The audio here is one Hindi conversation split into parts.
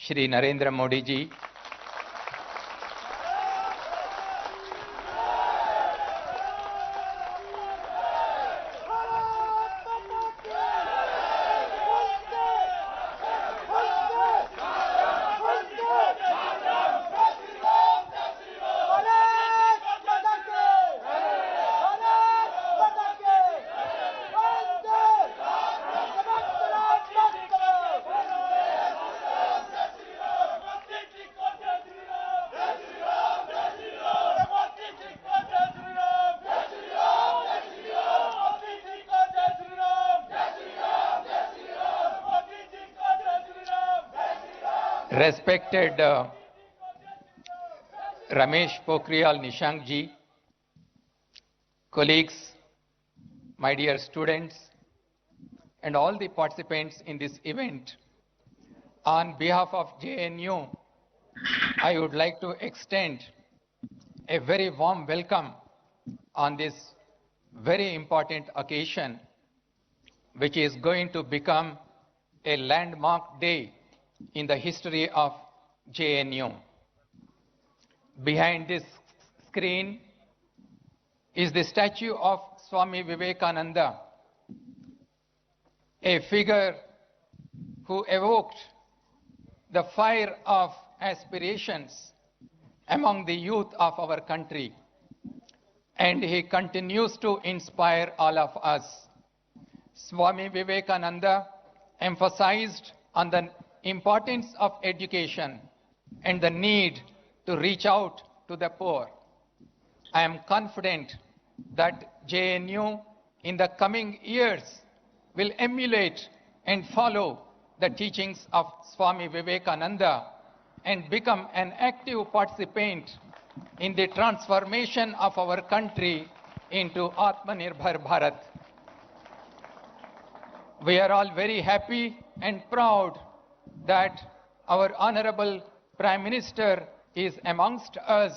Shri Narendra Modi ji, respected Ramesh Pokhriyal Nishank ji, colleagues, my dear students, and all the participants in this event, on behalf of JNU, I would like to extend a very warm welcome on this very important occasion, which is going to become a landmark day in the history of JNU. Behind this screen is the statue of Swami Vivekananda, a figure who evoked the fire of aspirations among the youth of our country, and he continues to inspire all of us. Swami Vivekananda emphasized on the importance of education and the need to reach out to the poor. I am confident that JNU in the coming years will emulate and follow the teachings of Swami Vivekananda and become an active participant in the transformation of our country into Atmanirbhar Bharat. We are all very happy and proud that our Honorable Prime Minister is amongst us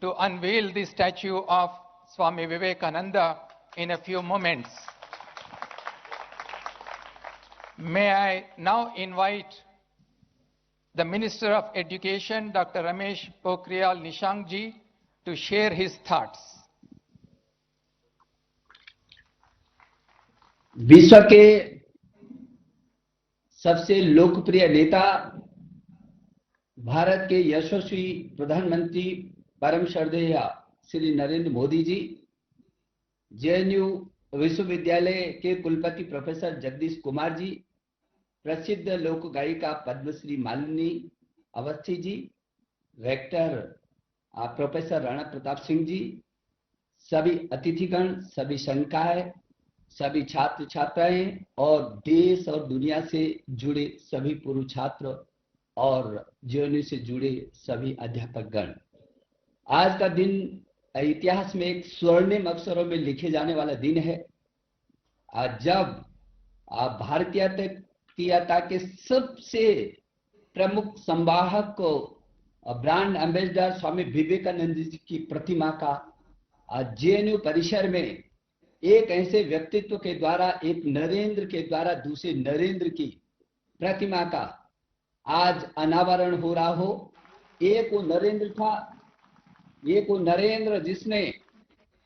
to unveil the statue of Swami Vivekananda in a few moments. May I now invite the Minister of Education, Dr. Ramesh Pokhriyal Nishank ji, to share his thoughts. विश्व के सबसे लोकप्रिय नेता, भारत के यशस्वी प्रधानमंत्री परम श्रद्धेय श्री नरेंद्र मोदी जी, जेएनयू विश्वविद्यालय के कुलपति प्रोफेसर जगदीश कुमार जी, प्रसिद्ध लोक गायिका पद्मश्री मालिनी अवस्थी जी, रेक्टर प्रोफेसर राणा प्रताप सिंह जी, सभी अतिथिगण, सभी संकाय, सभी छात्र छात्राएं और देश और दुनिया से जुड़े सभी पूर्व छात्र और जेएनयू से जुड़े सभी अध्यापकगण, आज का दिन इतिहास में एक स्वर्णिम अक्षरों में लिखे जाने वाला दिन है, जब भारतीयता के सबसे प्रमुख संवाहक को ब्रांड एम्बेसडर स्वामी विवेकानंद जी की प्रतिमा का जेएनयू परिसर में एक ऐसे व्यक्तित्व के द्वारा, एक नरेंद्र के द्वारा दूसरे नरेंद्र की प्रतिमा का आज अनावरण हो रहा हो। एक वो नरेंद्र था, एक वो नरेंद्र जिसने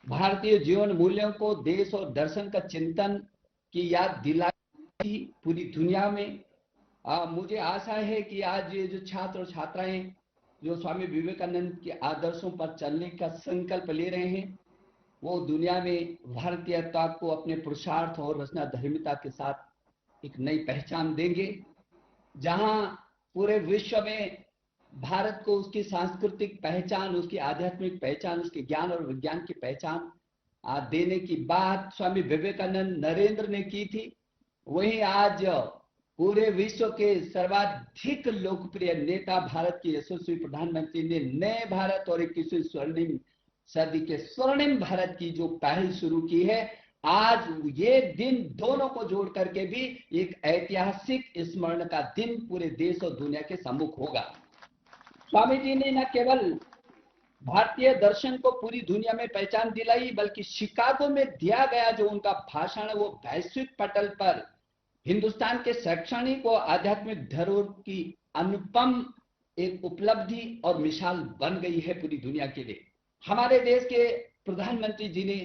भारतीय जीवन मूल्यों को, देश और दर्शन का चिंतन की याद दिलाई पूरी दुनिया में। मुझे आशा है कि आज ये जो छात्र और छात्राएं जो स्वामी विवेकानंद के आदर्शों पर चलने का संकल्प ले रहे हैं, वो दुनिया में भारतीयता को अपने पुरुषार्थ और रचना धर्मिता के साथ एक नई पहचान देंगे, जहां पूरे विश्व में भारत को उसकी सांस्कृतिक पहचान, उसकी आध्यात्मिक पहचान, उसके ज्ञान और विज्ञान की पहचान देने की बात स्वामी विवेकानंद नरेंद्र ने की थी। वहीं आज पूरे विश्व के सर्वाधिक लोकप्रिय नेता, भारत के यशस्वी प्रधानमंत्री ने नए भारत और 21वीं स्वर्णिम सदी के स्वर्णिम भारत की जो पहल शुरू की है, आज ये दिन दोनों को जोड़ करके भी एक ऐतिहासिक स्मरण का दिन पूरे देश और दुनिया के सम्मुख होगा। स्वामी जी ने न केवल भारतीय दर्शन को पूरी दुनिया में पहचान दिलाई, बल्कि शिकागो में दिया गया जो उनका भाषण है, वो वैश्विक पटल पर हिंदुस्तान के शैक्षणिक और आध्यात्मिक धरोहर की अनुपम एक उपलब्धि और मिसाल बन गई है पूरी दुनिया के लिए। हमारे देश के प्रधानमंत्री जी ने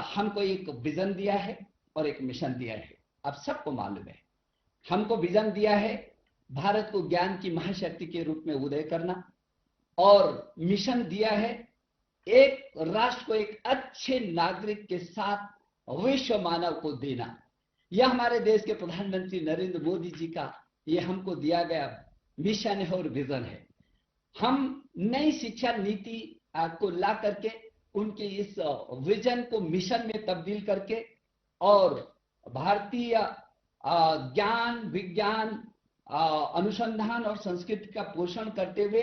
हमको एक विजन दिया है और एक मिशन दिया है। अब सबको मालूम है, हमको विजन दिया है भारत को ज्ञान की महाशक्ति के रूप में उदय करना, और मिशन दिया है एक राष्ट्र को एक अच्छे नागरिक के साथ विश्व मानव को देना। यह हमारे देश के प्रधानमंत्री नरेंद्र मोदी जी का ये हमको दिया गया मिशन है और विजन है। हम नई शिक्षा नीति को ला करके उनके इस विजन को मिशन में तब्दील करके और भारतीय ज्ञान विज्ञान अनुसंधान और संस्कृति का पोषण करते हुए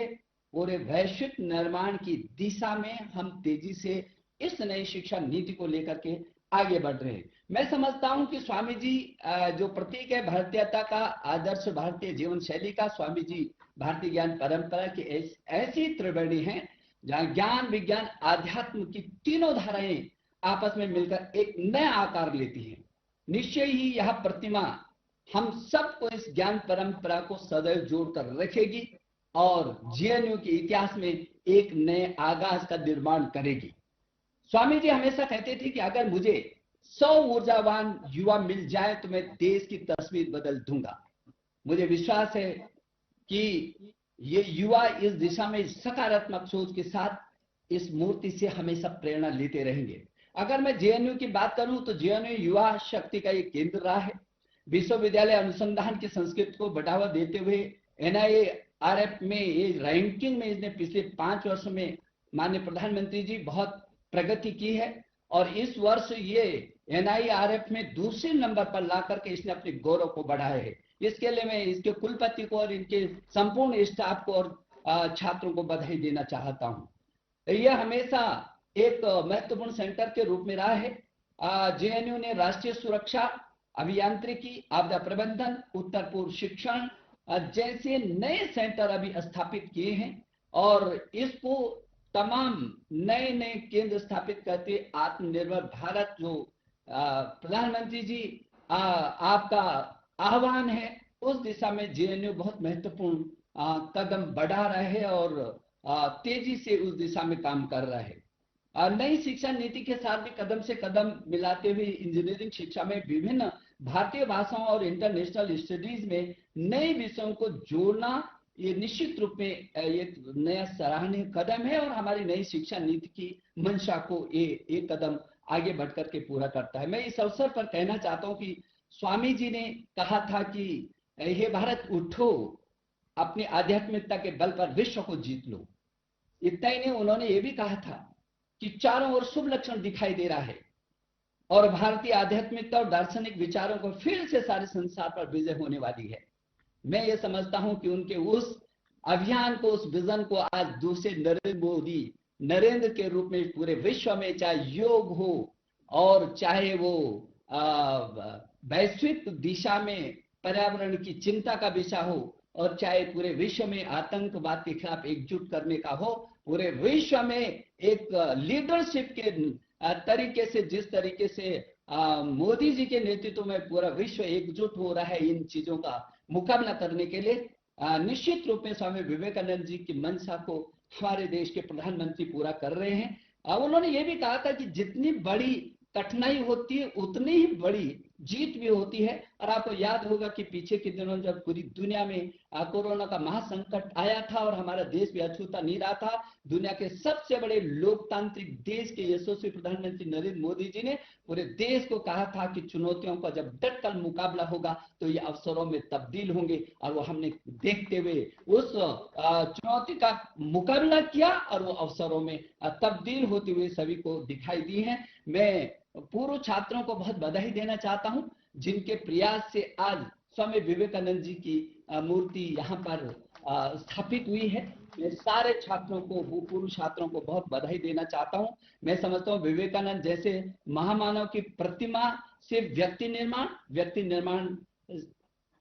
पूरे वैश्विक निर्माण की दिशा में हम तेजी से इस नई शिक्षा नीति को लेकर के आगे बढ़ रहे हैं। मैं समझता हूं कि स्वामी जी जो प्रतीक है भारतीयता का, आदर्श भारतीय जीवन शैली का, स्वामी जी भारतीय ज्ञान परंपरा की ऐसी त्रिवेणी है जहां ज्ञान विज्ञान आध्यात्म की तीनों धाराएं आपस में मिलकर एक नया आकार लेती हैं। निश्चय ही यह प्रतिमा हम सबको इस ज्ञान परंपरा को सदैव जोड़कर रखेगी और जेएनयू के इतिहास में एक नए आगाज का निर्माण करेगी। स्वामी जी हमेशा कहते थे कि अगर मुझे 100 ऊर्जावान युवा मिल जाए तो मैं देश की तस्वीर बदल दूंगा। मुझे विश्वास है कि ये युवा इस दिशा में सकारात्मक सोच के साथ इस मूर्ति से हमेशा प्रेरणा लेते रहेंगे। अगर मैं जेएनयू की बात करूं तो जेएनयू युवा शक्ति का एक केंद्र रहा है। विश्वविद्यालय अनुसंधान की संस्कृति को बढ़ावा देते हुए एनआईआरएफ में ये रैंकिंग में इसने पिछले 5 वर्षों में माननीय प्रधानमंत्री जी बहुत प्रगति की है और इस वर्ष ये एनआईआरएफ में दूसरे नंबर पर ला करके इसने अपने गौरव को बढ़ाया है। इसके लिए मैं इसके कुलपति को और इनके संपूर्ण स्टाफ को और छात्रों को बधाई देना चाहता हूं। यह हमेशा एक महत्वपूर्ण सेंटर के रूप में रहा है। जेएनयू ने राष्ट्रीय सुरक्षा, अभियांत्रिकी, आपदा प्रबंधन, उत्तर पूर्व शिक्षण जैसे नए सेंटर अभी स्थापित किए हैं और इसको तमाम नए नए केंद्र स्थापित करते आत्मनिर्भर भारत जो प्रधानमंत्री जी आपका आह्वान है उस दिशा में जेएनयू बहुत महत्वपूर्ण कदम बढ़ा रहा है और तेजी से उस दिशा में काम कर रहा है। नई शिक्षा नीति के साथ भी कदम से कदम मिलाते हुए इंजीनियरिंग शिक्षा में विभिन्न भारतीय भाषाओं और इंटरनेशनल स्टडीज में नए विषयों को जोड़ना ये निश्चित रूप में एक नया सराहनीय कदम है और हमारी नई शिक्षा नीति की मंशा को ये कदम आगे बढ़कर के पूरा करता है। मैं इस अवसर पर कहना चाहता हूं कि स्वामी जी ने कहा था कि हे भारत उठो, अपनी आध्यात्मिकता के बल पर विश्व को जीत लो। इतना ही नहीं, उन्होंने ये भी कहा था कि चारों ओर शुभ लक्षण दिखाई दे रहा है और भारतीय आध्यात्मिकता और दार्शनिक विचारों को फिर से सारे संसार पर विजय होने वाली है। मैं ये समझता हूं कि उनके उस अभियान को, उस विजन को आज दूसरे नरेंद्र मोदी नरेंद्र के रूप में पूरे विश्व में चाहे योग हो और चाहे वो वैश्विक दिशा में पर्यावरण की चिंता का विषय हो और चाहे पूरे विश्व में आतंकवाद के खिलाफ एकजुट करने का हो, पूरे विश्व में एक लीडरशिप के तरीके से जिस तरीके से मोदी जी के नेतृत्व में पूरा विश्व एकजुट हो रहा है इन चीजों का मुकाबला करने के लिए, निश्चित रूप में स्वामी विवेकानंद जी की मंशा को हमारे देश के प्रधानमंत्री पूरा कर रहे हैं। उन्होंने ये भी कहा था कि जितनी बड़ी कठिनाई होती है उतनी ही बड़ी जीत भी होती है। और आपको याद होगा कि पीछे के दिनों जब पूरी दुनिया में कोरोना का महासंकट आया था और हमारा देश भी अछूता नहीं रहा था, दुनिया के सबसे बड़े लोकतांत्रिक देश के यशस्वी प्रधानमंत्री नरेंद्र मोदी जी ने पूरे देश को कहा था कि चुनौतियों का जब डटकर मुकाबला होगा तो ये अवसरों में तब्दील होंगे, और वो हमने देखते हुए उस चुनौती का मुकाबला किया और वो अवसरों में तब्दील होते हुए सभी को दिखाई दी है। मैं पूर्व छात्रों को बहुत बधाई देना चाहता हूं जिनके प्रयास से आज स्वामी विवेकानंद जी की मूर्ति यहाँ पर स्थापित हुई है। मैं सारे छात्रों को, पूर्व छात्रों को बहुत बधाई देना चाहता हूं। मैं समझता हूं विवेकानंद जैसे महामानव की प्रतिमा से व्यक्ति निर्माण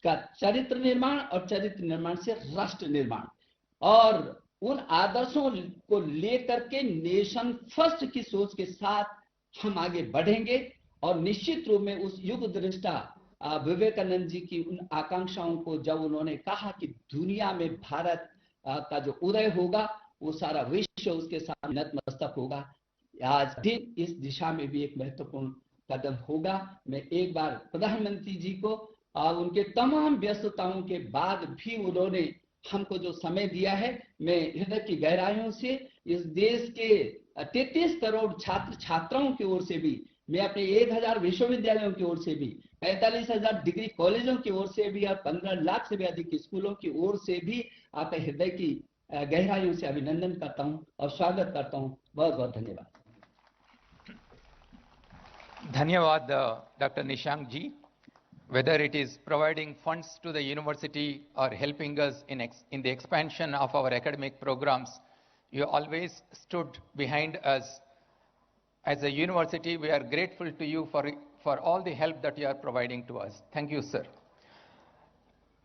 का चरित्र निर्माण और चरित्र निर्माण से राष्ट्र निर्माण, और उन आदर्शों को लेकर के नेशन फर्स्ट की सोच के साथ हम आगे बढ़ेंगे और निश्चित रूप में उस युग दृष्टा विवेकानंद जी की उन आकांक्षाओं को जब उन्होंने कहा कि दुनिया में भारत का जो उदय होगा वो सारा विश्व उसके सामने नतमस्तक होगा। आज दिन इस दिशा में भी एक महत्वपूर्ण कदम होगा। मैं एक बार प्रधानमंत्री जी को उनके तमाम व्यस्तताओं के बाद भी उन्होंने हमको जो समय दिया है, मैं हृदय की गहराइयों से इस देश के 33 करोड़ छात्र छात्राओं की ओर से भी, मैं अपने 1000 विश्वविद्यालयों की ओर से भी, 45,000 डिग्री कॉलेजों की ओर से भी और 15 लाख से भी अधिक स्कूलों की ओर से भी आपके हृदय की गहराइयों से अभिनंदन करता हूं और स्वागत करता हूं। बहुत बहुत धन्यवाद। धन्यवाद Dr. Nishank ji. Whether it is providing funds to the university or helping us in the expansion of our academic programs, you always stood behind us. As a university, we are grateful to you for all the help that you are providing to us. Thank you, sir.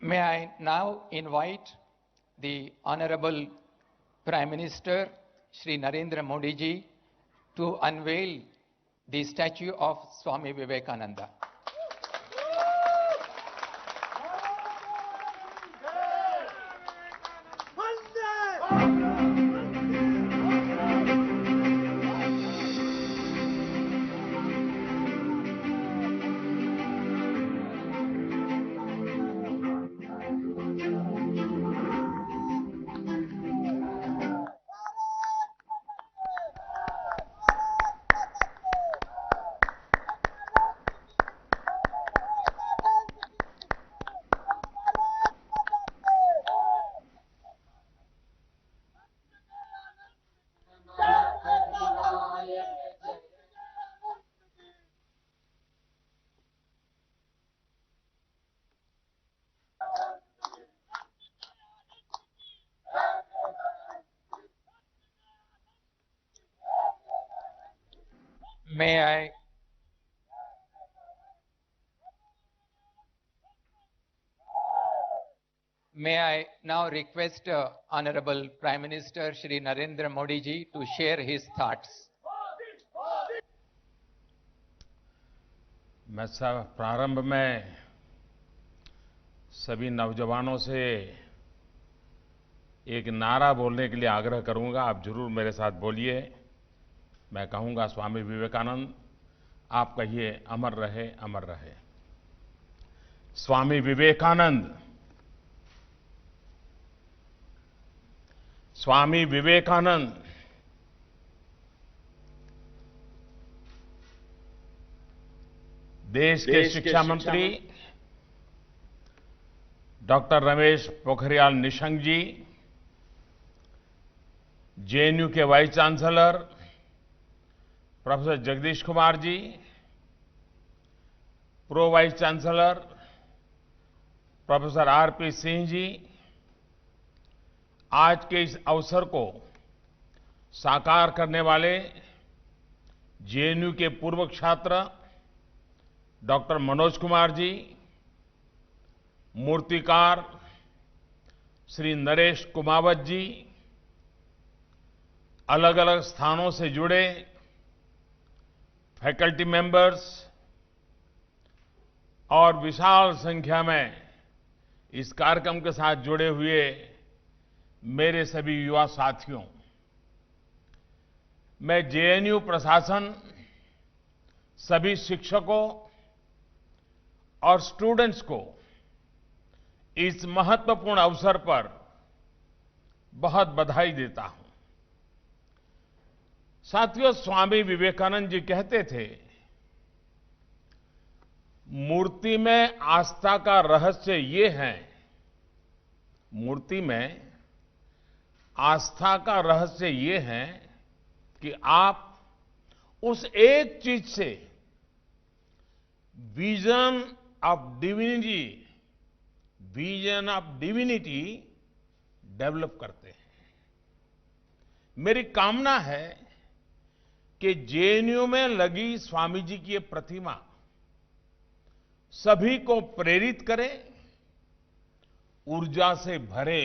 May I now invite the Honorable Prime Minister, Shri Narendra Modi ji, to unveil the statue of Swami Vivekananda. May I now request Honorable Prime Minister Shri Narendra Modi ji to share his thoughts. मैं प्रारंभ में सभी नौजवानों से एक नारा बोलने के लिए आग्रह करूंगा। आप जरूर मेरे साथ बोलिए। मैं कहूंगा स्वामी विवेकानंद, आप कहिए अमर रहे, अमर रहे। स्वामी विवेकानंद, स्वामी विवेकानंद। देश के शिक्षा मंत्री डॉक्टर रमेश पोखरियाल निशंक जी, जेएनयू के vice chancellor professor Jagdish Kumar ji, pro vice chancellor professor RP Singh ji, आज के इस अवसर को साकार करने वाले जेएनयू के पूर्व छात्र डॉक्टर मनोज कुमार जी, मूर्तिकार श्री नरेश कुमावत जी, अलग अलग स्थानों से जुड़े फैकल्टी मेंबर्स और विशाल संख्या में इस कार्यक्रम के साथ जुड़े हुए मेरे सभी युवा साथियों, मैं जेएनयू प्रशासन, सभी शिक्षकों और स्टूडेंट्स को इस महत्वपूर्ण अवसर पर बहुत बधाई देता हूं। साथियों, स्वामी विवेकानंद जी कहते थे, मूर्ति में आस्था का रहस्य ये है, मूर्ति में आस्था का रहस्य ये है कि आप उस एक चीज से विजन ऑफ डिविनिटी डेवलप करते हैं। मेरी कामना है कि जेएनयू में लगी स्वामी जी की ये प्रतिमा सभी को प्रेरित करे, ऊर्जा से भरे।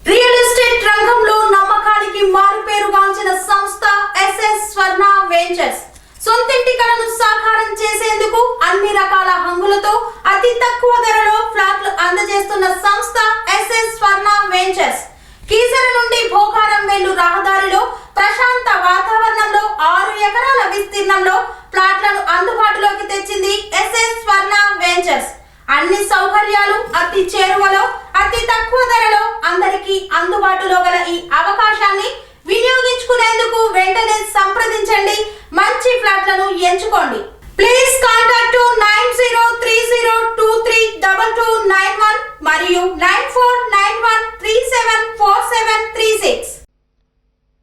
రియల్ ఎస్టేట్ రంగంలో నమ్మకానికి మారుపేరుగాంచిన సంస్థ ఎస్ఎస్ స్వర్ణ వెంచర్స్ సొంతింటి కలను సాకారం చేసేందుకు అన్ని రకాల హంగులతో అతి తక్కువ ధరలో ఫ్లాట్లు అందజేస్తున్న సంస్థ ఎస్ఎస్ స్వర్ణ వెంచర్స్. కీసర నుండి భోగారం వెళ్ళు రహదారిలో ప్రశాంత వాతావరణంలో 6 ఎకరాల విస్తీర్ణంలో ఫ్లాట్లను అందుబాటులోకి తెచ్చింది ఎస్ఎస్ స్వర్ణ వెంచర్స్. అన్ని సౌకర్యాలు అతి చేరువలో అతి తక్కువ ధరలో అందరికీ అందుబాటులో గల ఈ అవకాశాన్ని వినియోగించుకునేందుకు వెంటనే సంప్రదించండి. మంచి ఫ్లాట్లను ఎంచుకోండి. ప్లీజ్ కాంటాక్ట్ 9030232291 మరియు 9491374736.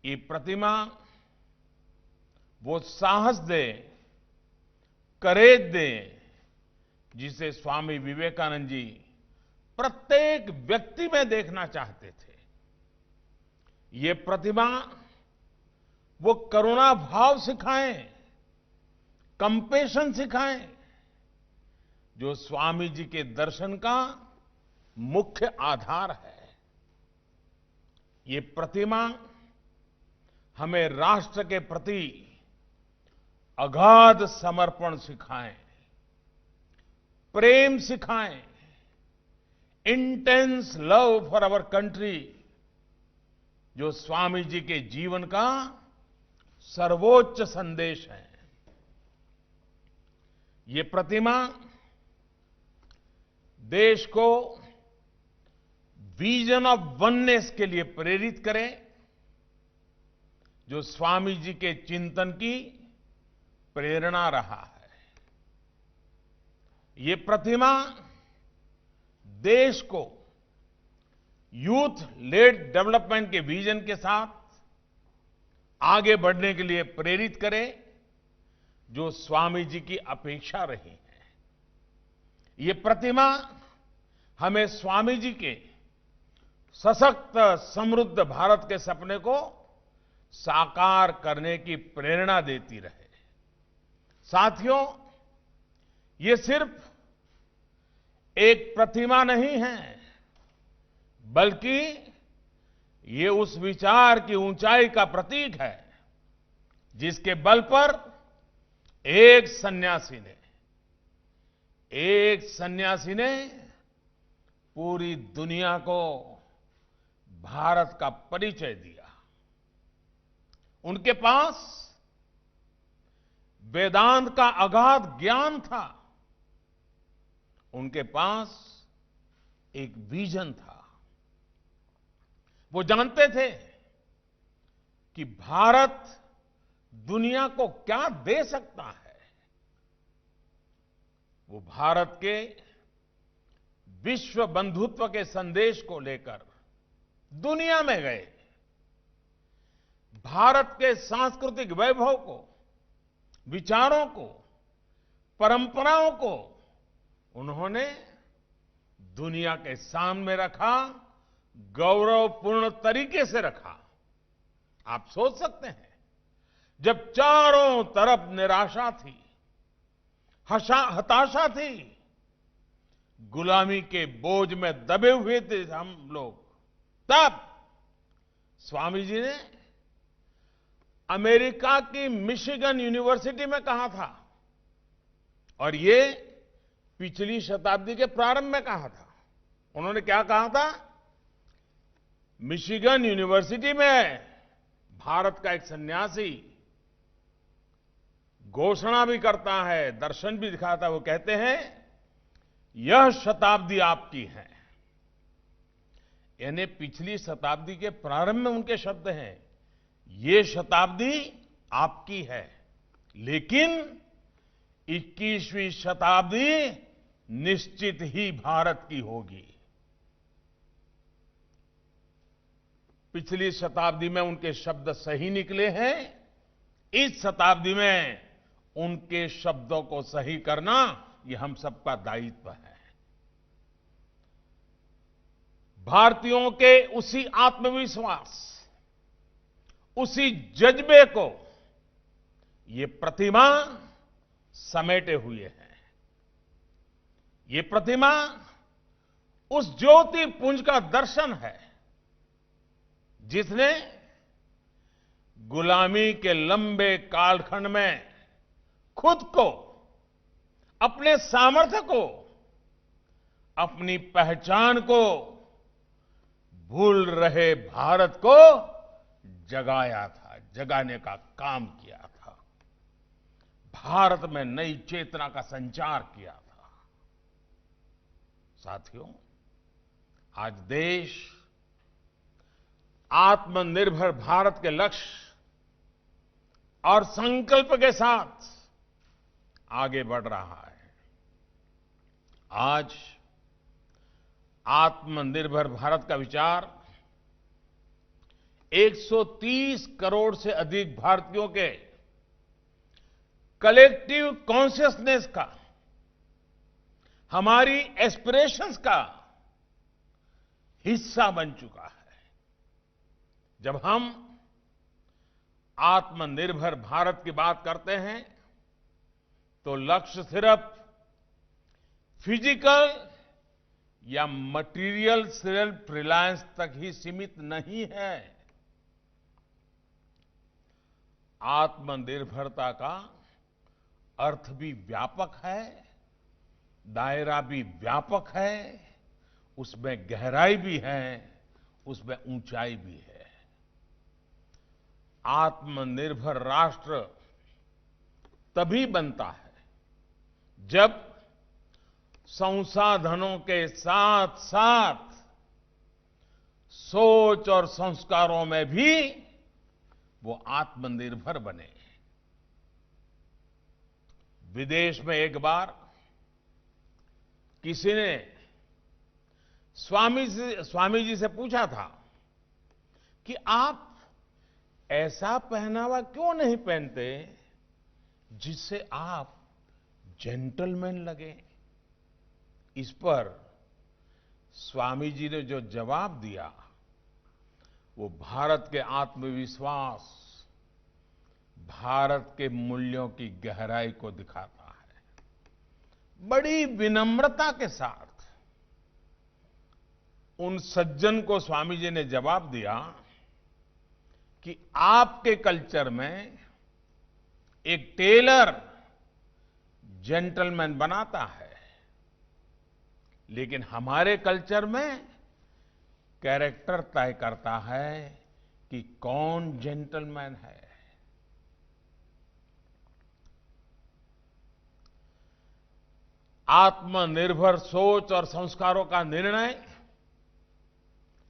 ये प्रतिमा वो साहस दे, करेज दे, जिसे स्वामी विवेकानंद जी प्रत्येक व्यक्ति में देखना चाहते थे. ये प्रतिमा वो करुणा भाव सिखाएं, कंपैशन सिखाएं, जो स्वामी जी के दर्शन का मुख्य आधार है. ये प्रतिमा हमें राष्ट्र के प्रति अगाध समर्पण सिखाएं, प्रेम सिखाएं, intense love for our country, जो स्वामी जी के जीवन का सर्वोच्च संदेश है. ये प्रतिमा देश को विजन ऑफ वननेस के लिए प्रेरित करे, जो स्वामी जी के चिंतन की प्रेरणा रहा है. ये प्रतिमा देश को यूथ लेड डेवलपमेंट के विजन के साथ आगे बढ़ने के लिए प्रेरित करे, जो स्वामी जी की अपेक्षा रही है. ये प्रतिमा हमें स्वामी जी के सशक्त समृद्ध भारत के सपने को साकार करने की प्रेरणा देती रहे. साथियों, ये सिर्फ एक प्रतिमा नहीं है, बल्कि ये उस विचार की ऊंचाई का प्रतीक है जिसके बल पर एक सन्यासी ने पूरी दुनिया को भारत का परिचय दिया. उनके पास वेदांत का अगाध ज्ञान था. उनके पास एक विजन था. वो जानते थे कि भारत दुनिया को क्या दे सकता है. वो भारत के विश्व बंधुत्व के संदेश को लेकर दुनिया में गए. भारत के सांस्कृतिक वैभव को, विचारों को, परंपराओं को उन्होंने दुनिया के सामने रखा, गौरवपूर्ण तरीके से रखा. आप सोच सकते हैं, जब चारों तरफ निराशा थी, हताशा थी, गुलामी के बोझ में दबे हुए थे हम लोग, तब स्वामी जी ने अमेरिका की मिशिगन यूनिवर्सिटी में कहा था, और ये पिछली शताब्दी के प्रारंभ में कहा था. उन्होंने क्या कहा था? मिशिगन यूनिवर्सिटी में भारत का एक सन्यासी घोषणा भी करता है, दर्शन भी दिखाता है. वो कहते हैं, यह शताब्दी आपकी है. यानी पिछली शताब्दी के प्रारंभ में उनके शब्द हैं, ये शताब्दी आपकी है, लेकिन 21वीं शताब्दी निश्चित ही भारत की होगी. पिछली शताब्दी में उनके शब्द सही निकले हैं. इस शताब्दी में उनके शब्दों को सही करना ये हम सबका दायित्व है. भारतीयों के उसी आत्मविश्वास, उसी जज्बे को ये प्रतिमा समेटे हुए है. ये प्रतिमा उस ज्योति पुंज का दर्शन है जिसने गुलामी के लंबे कालखंड में खुद को, अपने सामर्थ्य को, अपनी पहचान को भूल रहे भारत को जगाया था, जगाने का काम किया था। भारत में नई चेतना का संचार किया था। साथियों, आज देश आत्मनिर्भर भारत के लक्ष्य और संकल्प के साथ आगे बढ़ रहा है। आज आत्मनिर्भर भारत का विचार 130 करोड़ से अधिक भारतीयों के कलेक्टिव कॉन्शियसनेस का, हमारी एस्पिरेशंस का हिस्सा बन चुका है। जब हम आत्मनिर्भर भारत की बात करते हैं तो लक्ष्य सिर्फ फिजिकल या मटेरियल सेल्फ रिलायंस तक ही सीमित नहीं है। आत्मनिर्भरता का अर्थ भी व्यापक है, दायरा भी व्यापक है, उसमें गहराई भी है, उसमें ऊंचाई भी है। आत्मनिर्भर राष्ट्र तभी बनता है जब संसाधनों के साथ साथ सोच और संस्कारों में भी वो आत्मनिर्भर बने। विदेश में एक बार किसी ने स्वामी जी से पूछा था कि आप ऐसा पहनावा क्यों नहीं पहनते जिससे आप जेंटलमैन लगे। इस पर स्वामी जी ने जो जवाब दिया वो भारत के आत्मविश्वास, भारत के मूल्यों की गहराई को दिखाता है। बड़ी विनम्रता के साथ उन सज्जन को स्वामी जी ने जवाब दिया कि आपके कल्चर में एक टेलर जेंटलमैन बनाता है, लेकिन हमारे कल्चर में कैरेक्टर तय करता है कि कौन जेंटलमैन है। आत्मनिर्भर सोच और संस्कारों का निर्णय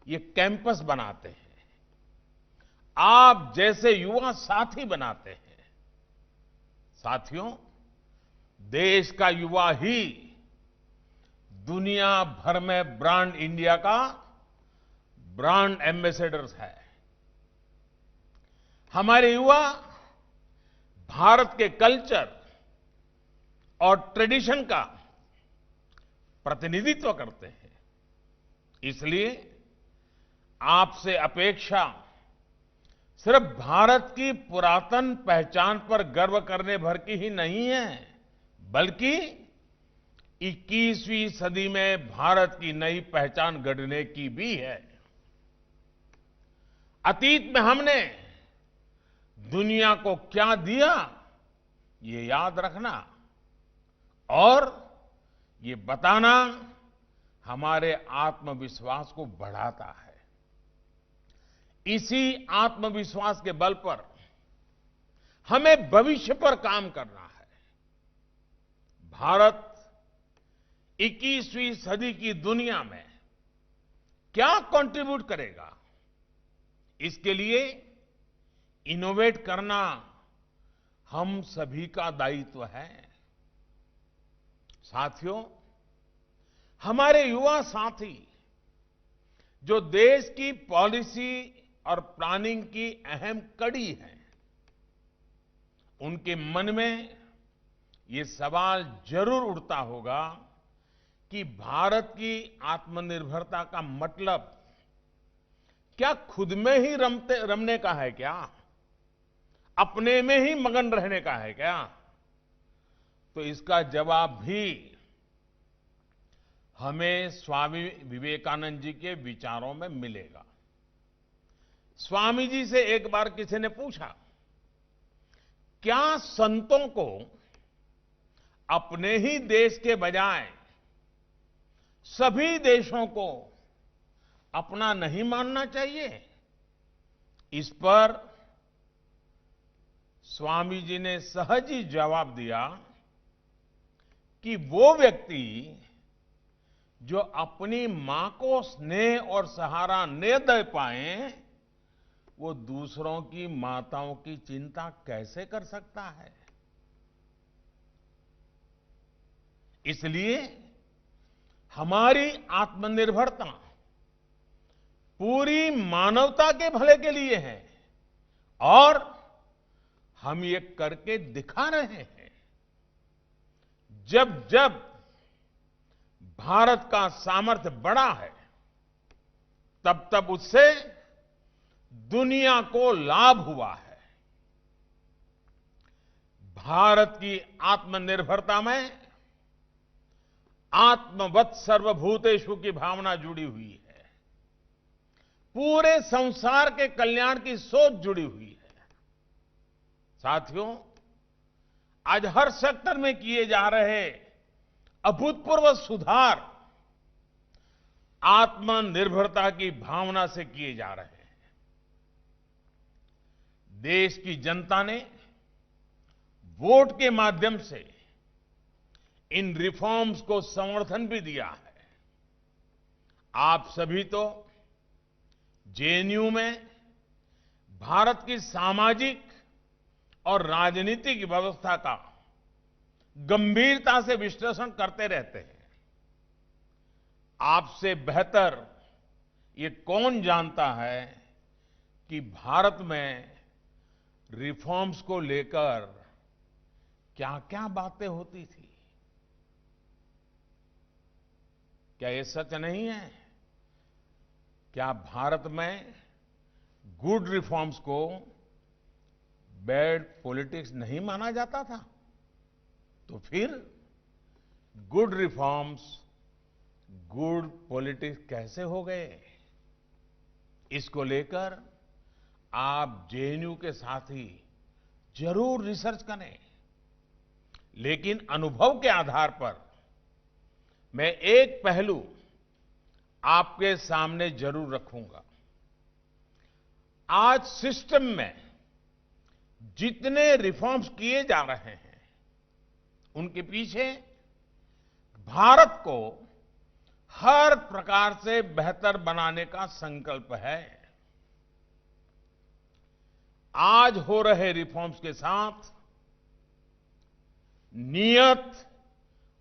ये कैंपस बनाते हैं, आप जैसे युवा साथी बनाते हैं। साथियों, देश का युवा ही दुनिया भर में ब्रांड इंडिया का ब्रांड एम्बेसडर्स है। हमारे युवा भारत के कल्चर और ट्रेडिशन का प्रतिनिधित्व करते हैं। इसलिए आपसे अपेक्षा सिर्फ भारत की पुरातन पहचान पर गर्व करने भर की ही नहीं है, बल्कि 21वीं सदी में भारत की नई पहचान गढ़ने की भी है। अतीत में हमने दुनिया को क्या दिया, ये याद रखना और ये बताना हमारे आत्मविश्वास को बढ़ाता है। इसी आत्मविश्वास के बल पर हमें भविष्य पर काम करना है। भारत 21वीं सदी की दुनिया में क्या कंट्रीब्यूट करेगा, इसके लिए इनोवेट करना हम सभी का दायित्व है। साथियों, हमारे युवा साथी जो देश की पॉलिसी और प्लानिंग की अहम कड़ी है, उनके मन में ये सवाल जरूर उठता होगा कि भारत की आत्मनिर्भरता का मतलब क्या खुद में ही रमने का है क्या, अपने में ही मगन रहने का है क्या? तो इसका जवाब भी हमें स्वामी विवेकानंद जी के विचारों में मिलेगा। स्वामी जी से एक बार किसी ने पूछा, क्या संतों को अपने ही देश के बजाय सभी देशों को अपना नहीं मानना चाहिए? इस पर स्वामी जी ने सहज ही जवाब दिया कि वो व्यक्ति जो अपनी मां को स्नेह और सहारा न दे पाए, वो दूसरों की माताओं की चिंता कैसे कर सकता है? इसलिए हमारी आत्मनिर्भरता पूरी मानवता के भले के लिए है और हम ये करके दिखा रहे हैं। जब जब भारत का सामर्थ्य बढ़ा है, तब तब उससे दुनिया को लाभ हुआ है। भारत की आत्मनिर्भरता में आत्मवत् सर्वभूतेषु की भावना जुड़ी हुई है। पूरे संसार के कल्याण की सोच जुड़ी हुई है। साथियों, आज हर सेक्टर में किए जा रहे अभूतपूर्व सुधार आत्मनिर्भरता की भावना से किए जा रहे हैं। देश की जनता ने वोट के माध्यम से इन रिफॉर्म्स को समर्थन भी दिया है। आप सभी तो जेएनयू में भारत की सामाजिक और राजनीतिक व्यवस्था का गंभीरता से विश्लेषण करते रहते हैं। आपसे बेहतर ये कौन जानता है कि भारत में रिफॉर्म्स को लेकर क्या-क्या बातें होती थी? क्या ये सच नहीं है? क्या भारत में गुड रिफॉर्म्स को बैड पॉलिटिक्स नहीं माना जाता था? तो फिर गुड रिफॉर्म्स गुड पॉलिटिक्स कैसे हो गए? इसको लेकर आप जेएनयू के साथी जरूर रिसर्च करें, लेकिन अनुभव के आधार पर मैं एक पहलू आपके सामने जरूर रखूंगा। आज सिस्टम में जितने रिफॉर्म्स किए जा रहे हैं, उनके पीछे भारत को हर प्रकार से बेहतर बनाने का संकल्प है। आज हो रहे रिफॉर्म्स के साथ नियत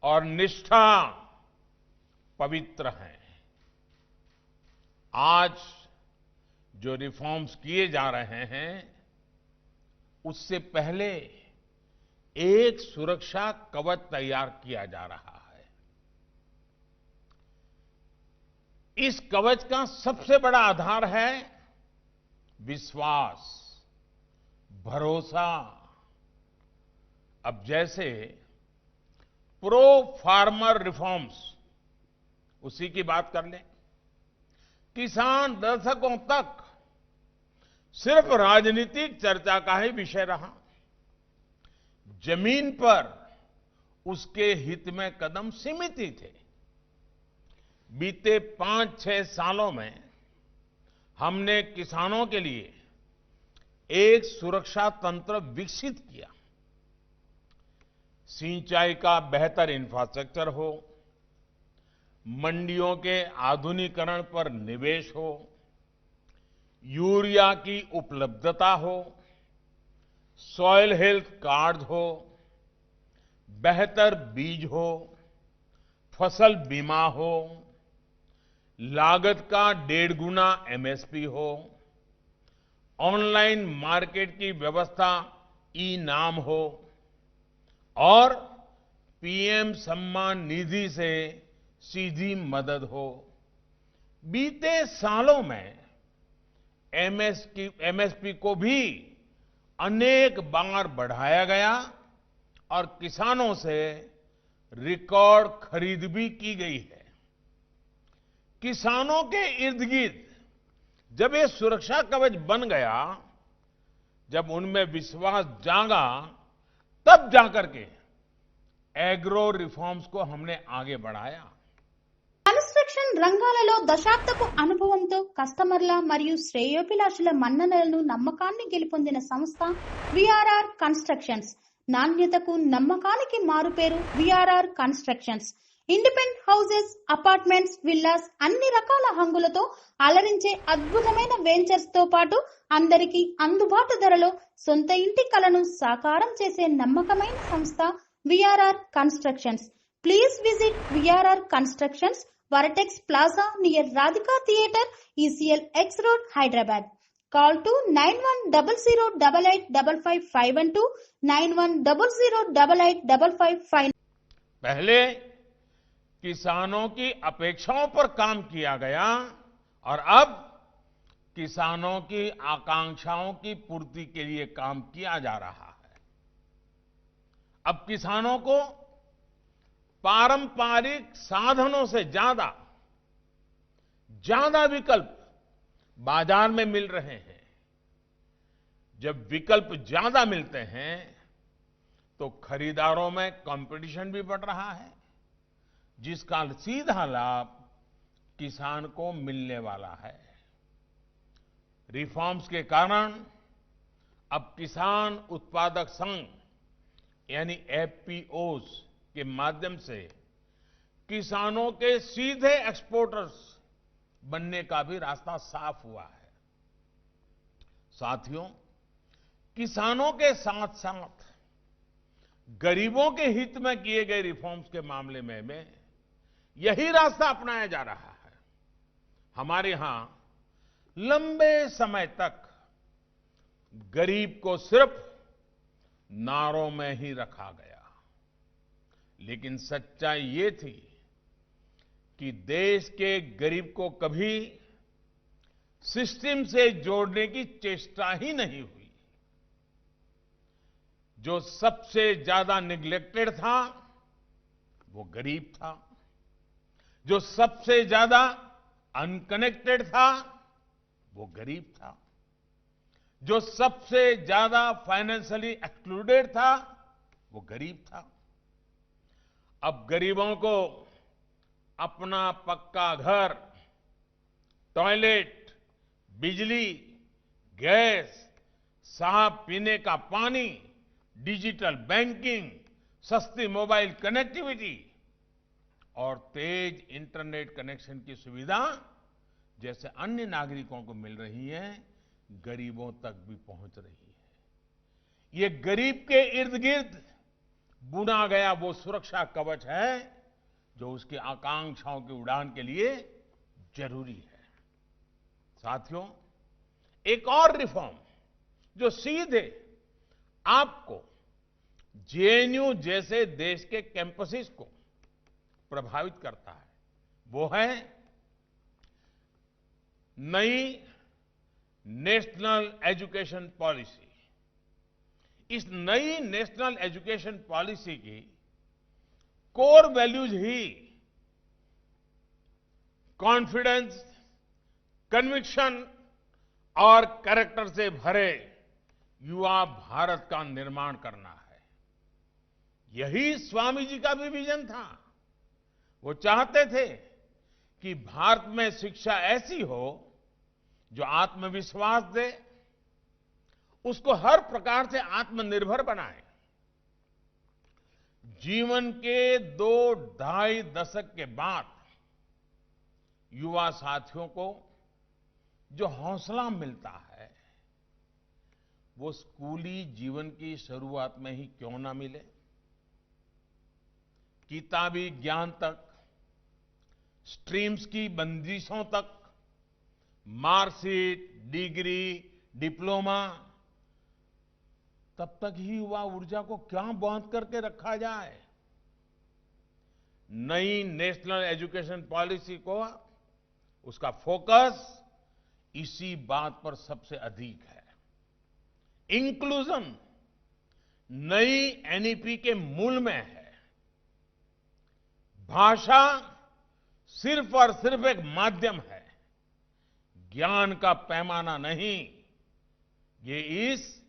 और निष्ठा पवित्र हैं। आज जो रिफॉर्म्स किए जा रहे हैं, उससे पहले एक सुरक्षा कवच तैयार किया जा रहा है। इस कवच का सबसे बड़ा आधार है विश्वास, भरोसा। अब जैसे प्रो फार्मर रिफॉर्म्स, उसी की बात कर लें। किसान दशकों तक सिर्फ राजनीतिक चर्चा का ही विषय रहा। जमीन पर उसके हित में कदम सीमित ही थे। बीते 5-6 सालों में हमने किसानों के लिए एक सुरक्षा तंत्र विकसित किया। सिंचाई का बेहतर इंफ्रास्ट्रक्चर हो, मंडियों के आधुनिकीकरण पर निवेश हो, यूरिया की उपलब्धता हो, सॉइल हेल्थ कार्ड हो, बेहतर बीज हो, फसल बीमा हो, लागत का 1.5 गुना एमएसपी हो, ऑनलाइन मार्केट की व्यवस्था ई-नाम हो और पीएम सम्मान निधि से सीधी मदद हो। बीते सालों में एमएसपी को भी अनेक बार बढ़ाया गया और किसानों से रिकॉर्ड खरीद भी की गई है। किसानों के इर्द गिर्द जब ये सुरक्षा कवच बन गया, जब उनमें विश्वास जागा, तब जाकर के एग्रो रिफॉर्म्स को हमने आगे बढ़ाया। కన్స్ట్రక్షన్ రంగాలలో దశాబ్దపు అనుభవంతో కస్టమర్ల మరియు శ్రేయోభిలాషుల మన్ననలను నమ్మకాన్ని గెలుపొందిన సంస్థ విఆర్ఆర్ కన్స్ట్రక్షన్స్. నాణ్యతకు నమ్మకానికి మారుపేరు VRR constructions. Independent houses, apartments, villas అన్ని రకాల హంగులతో అలరించే అద్భుతమైన వెంచర్స్ తో పాటు అందరికీ అందుబాటు ధరలో సొంత ఇంటి కలను సాకారం చేసే నమ్మకమైన సంస్థ VRR constructions. Please visit VRR Constructions, Varatex Plaza near Radhika Theatre, ECL X Road, Hyderabad. Call to 9100885551 9100885559. पहले किसानों की अपेक्षाओं पर काम किया गया और अब किसानों की आकांक्षाओं की पूर्ति के लिए काम किया जा रहा है। अब किसानों को पारंपरिक साधनों से ज्यादा विकल्प बाजार में मिल रहे हैं। जब विकल्प ज्यादा मिलते हैं तो खरीदारों में कंपटीशन भी बढ़ रहा है, जिसका सीधा लाभ किसान को मिलने वाला है। रिफॉर्म्स के कारण अब किसान उत्पादक संघ यानी एफपीओस के माध्यम से किसानों के सीधे एक्सपोर्टर्स बनने का भी रास्ता साफ हुआ है। साथियों, किसानों के साथ साथ गरीबों के हित में किए गए रिफॉर्म्स के मामले में यही रास्ता अपनाया जा रहा है। हमारे यहां लंबे समय तक गरीब को सिर्फ नारों में ही रखा गया, लेकिन सच्चाई ये थी कि देश के गरीब को कभी सिस्टम से जोड़ने की चेष्टा ही नहीं हुई। जो सबसे ज्यादा निग्लेक्टेड था वो गरीब था, जो सबसे ज्यादा अनकनेक्टेड था वो गरीब था, जो सबसे ज्यादा फाइनेंशियली एक्सक्लूडेड था वो गरीब था। अब गरीबों को अपना पक्का घर, टॉयलेट, बिजली, गैस, साफ पीने का पानी, डिजिटल बैंकिंग, सस्ती मोबाइल कनेक्टिविटी और तेज इंटरनेट कनेक्शन की सुविधा जैसे अन्य नागरिकों को मिल रही है, गरीबों तक भी पहुंच रही है। ये गरीब के इर्द गिर्द बुना गया वो सुरक्षा कवच है जो उसकी आकांक्षाओं की उड़ान के लिए जरूरी है। साथियों, एक और रिफॉर्म जो सीधे आपको जेएनयू जैसे देश के कैंपसेस को प्रभावित करता है वो है नई नेशनल एजुकेशन पॉलिसी। इस नई नेशनल एजुकेशन पॉलिसी की कोर वैल्यूज ही कॉन्फिडेंस, कन्विक्शन और कैरेक्टर से भरे युवा भारत का निर्माण करना है। यही स्वामी जी का भी विजन था। वो चाहते थे कि भारत में शिक्षा ऐसी हो जो आत्मविश्वास दे, उसको हर प्रकार से आत्मनिर्भर बनाए। जीवन के 2-2.5 दशक के बाद युवा साथियों को जो हौसला मिलता है वो स्कूली जीवन की शुरुआत में ही क्यों ना मिले। किताबी ज्ञान तक, स्ट्रीम्स की बंदिशों तक, मार्कशीट, डिग्री, डिप्लोमा, तब तक ही युवा ऊर्जा को क्या बांध करके रखा जाए। नई नेशनल एजुकेशन पॉलिसी को उसका फोकस इसी बात पर सबसे अधिक है। इंक्लूजन नई एनईपी के मूल में है। भाषा सिर्फ और सिर्फ एक माध्यम है, ज्ञान का पैमाना नहीं। ये इस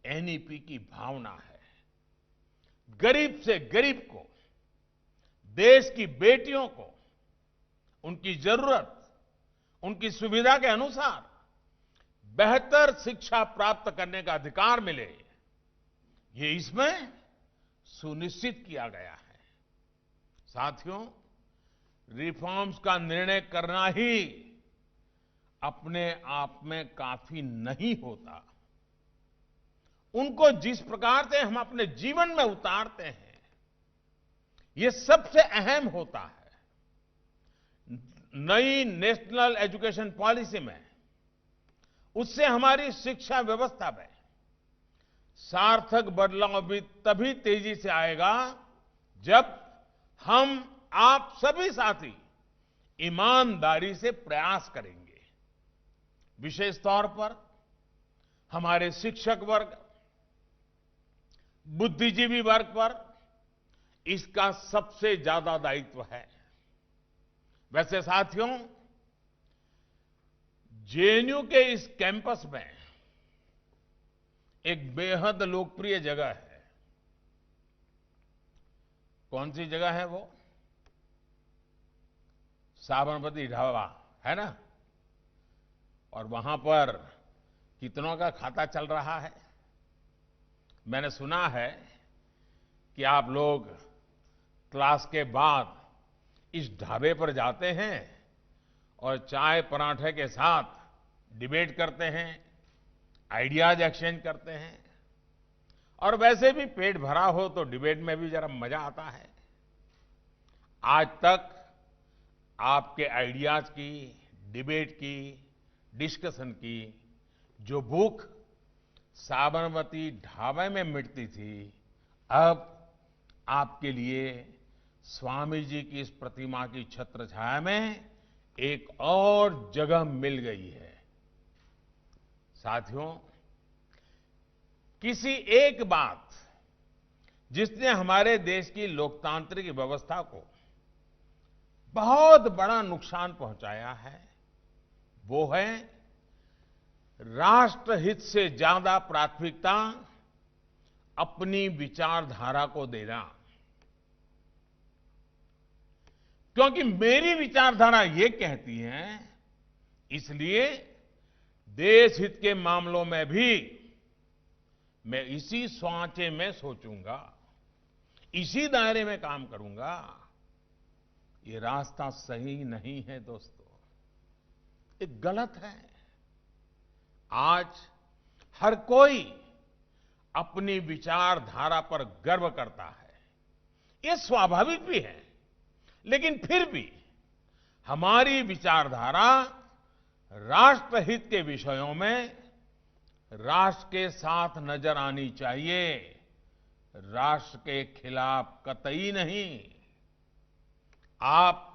एनईपी की भावना है। गरीब से गरीब को, देश की बेटियों को उनकी जरूरत, उनकी सुविधा के अनुसार बेहतर शिक्षा प्राप्त करने का अधिकार मिले, ये इसमें सुनिश्चित किया गया है। साथियों, रिफॉर्म्स का निर्णय करना ही अपने आप में काफी नहीं होता। उनको जिस प्रकार से हम अपने जीवन में उतारते हैं, ये सबसे अहम होता है। नई नेशनल एजुकेशन पॉलिसी में उससे हमारी शिक्षा व्यवस्था में सार्थक बदलाव भी तभी तेजी से आएगा जब हम, आप सभी साथी ईमानदारी से प्रयास करेंगे। विशेष तौर पर हमारे शिक्षक वर्ग, बुद्धिजीवी वर्ग पर इसका सबसे ज्यादा दायित्व है। वैसे साथियों, जेएनयू के इस कैंपस में एक बेहद लोकप्रिय जगह है। कौन सी जगह है वो? साबरमती ढाबा, है ना? और वहां पर कितनों का खाता चल रहा है? मैंने सुना है कि आप लोग क्लास के बाद इस ढाबे पर जाते हैं और चाय पराठे के साथ डिबेट करते हैं, आइडियाज एक्सचेंज करते हैं, और वैसे भी पेट भरा हो तो डिबेट में भी जरा मजा आता है। आज तक आपके आइडियाज की, डिबेट की, डिस्कशन की जो भूख साबरमती ढाबे में मिटती थी, अब आपके लिए स्वामी जी की इस प्रतिमा की छत्र छाया में एक और जगह मिल गई है। साथियों, किसी एक बात जिसने हमारे देश की लोकतांत्रिक व्यवस्था को बहुत बड़ा नुकसान पहुंचाया है, वो है राष्ट्रहित से ज्यादा प्राथमिकता अपनी विचारधारा को देना। क्योंकि मेरी विचारधारा ये कहती है, इसलिए देश हित के मामलों में भी मैं इसी सांचे में सोचूंगा, इसी दायरे में काम करूंगा। ये रास्ता सही नहीं है दोस्तों, ये गलत है। आज हर कोई अपनी विचारधारा पर गर्व करता है, ये स्वाभाविक भी है, लेकिन फिर भी हमारी विचारधारा राष्ट्रहित के विषयों में राष्ट्र के साथ नजर आनी चाहिए, राष्ट्र के खिलाफ कतई नहीं। आप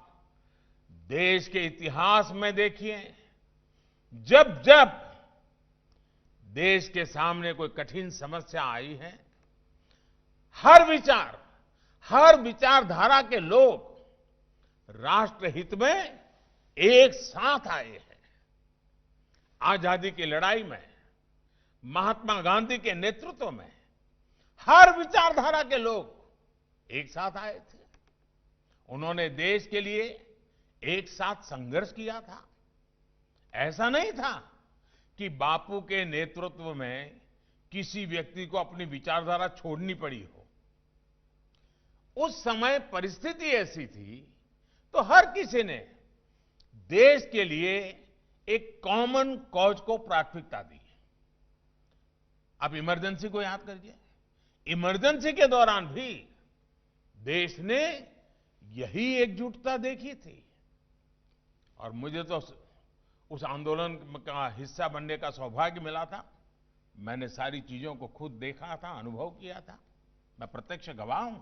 देश के इतिहास में देखिए, जब जब देश के सामने कोई कठिन समस्या आई है, हर विचारधारा के लोग राष्ट्रहित में एक साथ आए हैं। आजादी की लड़ाई में महात्मा गांधी के नेतृत्व में हर विचारधारा के लोग एक साथ आए थे। उन्होंने देश के लिए एक साथ संघर्ष किया था। ऐसा नहीं था कि बापू के नेतृत्व में किसी व्यक्ति को अपनी विचारधारा छोड़नी पड़ी हो। उस समय परिस्थिति ऐसी थी तो हर किसी ने देश के लिए एक कॉमन कॉज को प्राथमिकता दी। अब इमरजेंसी को याद करिए, इमरजेंसी के दौरान भी देश ने यही एकजुटता देखी थी। और मुझे तो उस आंदोलन का हिस्सा बनने का सौभाग्य मिला था। मैंने सारी चीजों को खुद देखा था, अनुभव किया था, मैं प्रत्यक्ष गवाह हूं।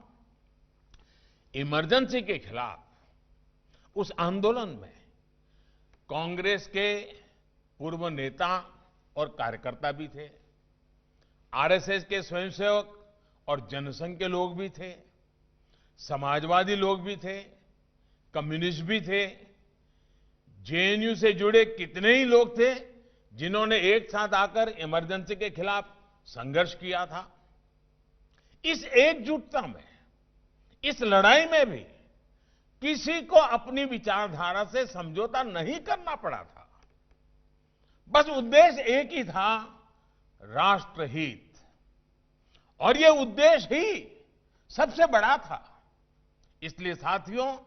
इमरजेंसी के खिलाफ उस आंदोलन में कांग्रेस के पूर्व नेता और कार्यकर्ता भी थे, आरएसएस के स्वयंसेवक और जनसंघ के लोग भी थे, समाजवादी लोग भी थे, कम्युनिस्ट भी थे, जेएनयू से जुड़े कितने ही लोग थे जिन्होंने एक साथ आकर इमरजेंसी के खिलाफ संघर्ष किया था। इस एकजुटता में, इस लड़ाई में भी किसी को अपनी विचारधारा से समझौता नहीं करना पड़ा था। बस उद्देश्य एक ही था, राष्ट्रहित। और ये उद्देश्य ही सबसे बड़ा था। इसलिए साथियों,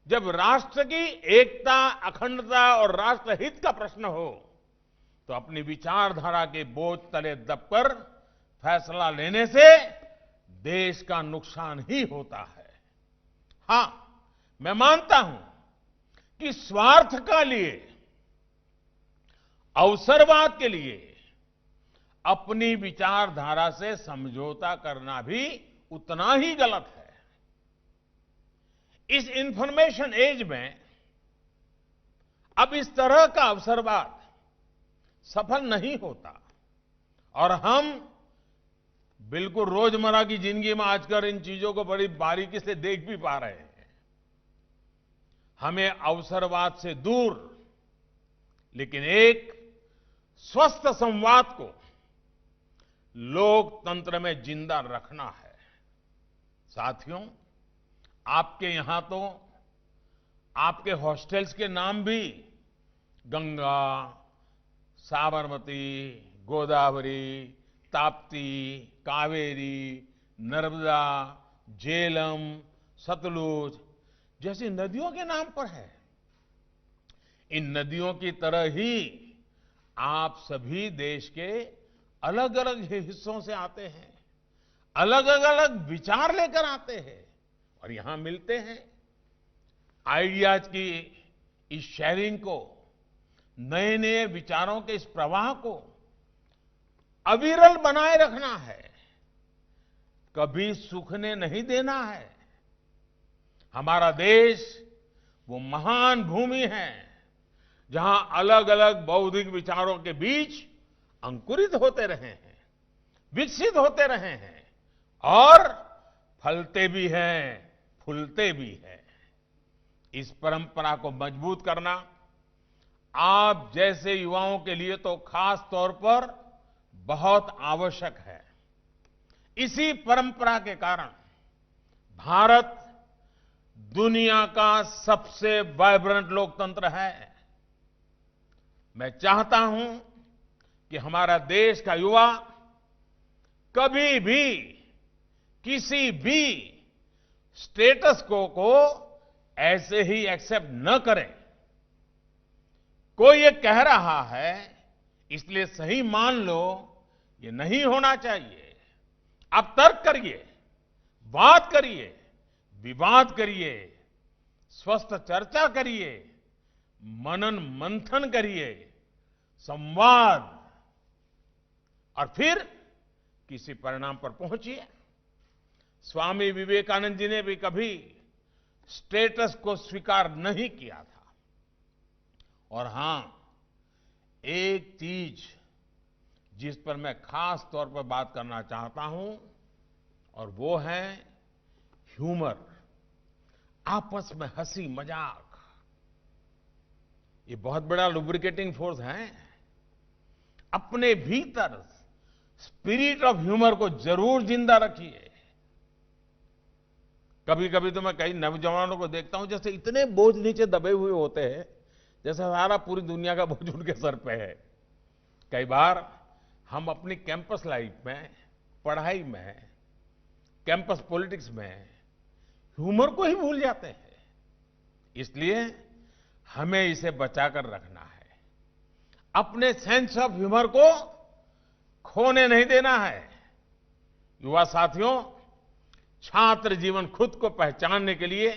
जब राष्ट्र की एकता, अखंडता और राष्ट्रहित का प्रश्न हो, तो अपनी विचारधारा के बोझ तले दबकर फैसला लेने से देश का नुकसान ही होता है। हां, मैं मानता हूं कि स्वार्थ के लिए, अवसरवाद के लिए अपनी विचारधारा से समझौता करना भी उतना ही गलत है। इस इंफॉर्मेशन एज में अब इस तरह का अवसरवाद सफल नहीं होता और हम बिल्कुल रोजमर्रा की जिंदगी में आजकल इन चीजों को बड़ी बारीकी से देख भी पा रहे हैं। हमें अवसरवाद से दूर, लेकिन एक स्वस्थ संवाद को लोकतंत्र में जिंदा रखना है। साथियों, आपके यहां तो आपके हॉस्टल्स के नाम भी गंगा, साबरमती, गोदावरी, ताप्ती, कावेरी, नर्मदा, झेलम, सतलुज जैसी नदियों के नाम पर है। इन नदियों की तरह ही आप सभी देश के अलग अलग हिस्सों से आते हैं, अलग अलग विचार लेकर आते हैं और यहां मिलते हैं। आइडियाज की इस शेयरिंग को, नए नए विचारों के इस प्रवाह को अविरल बनाए रखना है, कभी सूखने नहीं देना है। हमारा देश वो महान भूमि है जहां अलग अलग बौद्धिक विचारों के बीच अंकुरित होते रहे हैं, विकसित होते रहे हैं और फलते भी हैं, फूलते भी हैं। इस परंपरा को मजबूत करना आप जैसे युवाओं के लिए तो खास तौर पर बहुत आवश्यक है। इसी परंपरा के कारण भारत दुनिया का सबसे वाइब्रेंट लोकतंत्र है। मैं चाहता हूं कि हमारा देश का युवा कभी भी किसी भी स्टेटस को ऐसे ही एक्सेप्ट न करें। कोई ये कह रहा है इसलिए सही मान लो, ये नहीं होना चाहिए। आप तर्क करिए, बात करिए, विवाद करिए, स्वस्थ चर्चा करिए, मनन मंथन करिए, संवाद, और फिर किसी परिणाम पर पहुंचिए। स्वामी विवेकानंद जी ने भी कभी स्टेटस को स्वीकार नहीं किया था। और हां, एक चीज जिस पर मैं खास तौर पर बात करना चाहता हूं और वो है ह्यूमर, आपस में हंसी मजाक। ये बहुत बड़ा लुब्रिकेटिंग फोर्स है। अपने भीतर स्पिरिट ऑफ ह्यूमर को जरूर जिंदा रखिए। कभी कभी तो मैं कई नौजवानों को देखता हूं जैसे इतने बोझ नीचे दबे हुए होते हैं, जैसे सारा पूरी दुनिया का बोझ उनके सर पे है। कई बार हम अपनी कैंपस लाइफ में, पढ़ाई में, कैंपस पॉलिटिक्स में ह्यूमर को ही भूल जाते हैं। इसलिए हमें इसे बचाकर रखना है। अपने सेंस ऑफ ह्यूमर को खोने नहीं देना है। युवा साथियों, छात्र जीवन खुद को पहचानने के लिए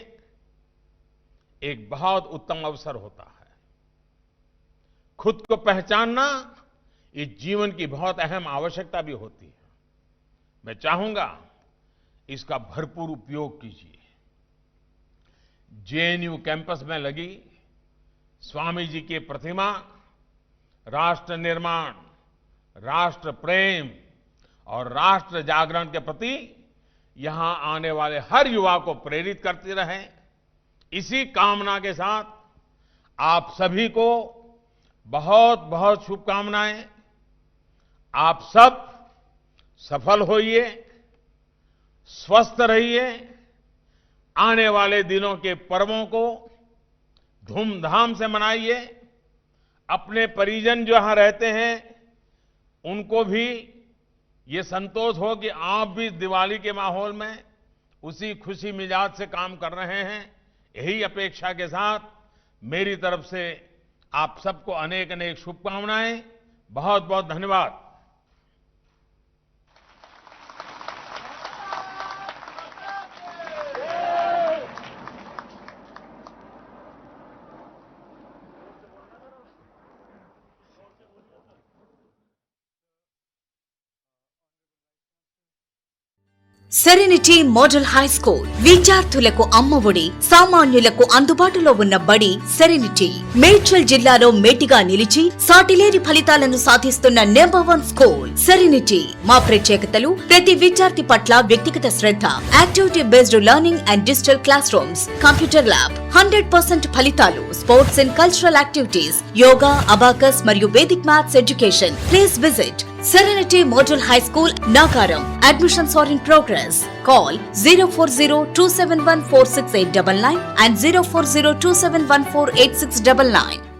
एक बहुत उत्तम अवसर होता है। खुद को पहचानना ये जीवन की बहुत अहम आवश्यकता भी होती है। मैं चाहूंगा इसका भरपूर उपयोग कीजिए। जेएनयू कैंपस में लगी स्वामी जी की प्रतिमा राष्ट्र निर्माण, राष्ट्र प्रेम और राष्ट्र जागरण के प्रति यहां आने वाले हर युवा को प्रेरित करती रहे। इसी कामना के साथ आप सभी को बहुत बहुत शुभकामनाएं। आप सब सफल होइए स्वस्थ रहिए, आने वाले दिनों के पर्वों को धूमधाम से मनाइए। अपने परिजन जो यहां रहते हैं उनको भी ये संतोष हो कि आप भी दिवाली के माहौल में उसी खुशी मिजाज से काम कर रहे हैं। यही अपेक्षा के साथ मेरी तरफ से आप सबको अनेक अनेक शुभकामनाएं। बहुत बहुत धन्यवाद। సెరెనిటీ మోడల్ హై స్కూల్ విద్యార్థులకు అమ్మఒడి, సామాన్యులకు అందుబాటులో ఉన్న బడి సెరెనిటీ. మేడ్చల్ జిల్లాలో మేటిగా నిలిచి సాటిలేని ఫలితాలను సాధిస్తున్న #1 స్కూల్ సెరెనిటీ. మా ప్రత్యేకతలు ప్రతి విద్యార్థి పట్ల వ్యక్తిగత శ్రద్ధ, activity based learning and digital class rooms, computer lab, 100% ఫలితాలు, sports and cultural activities, yoga, abacus మరియు vedic maths education. Please visit Serenity Model High School, Nagaram. Admissions are in progress. Call 040-271-46899 and 040-271-48699.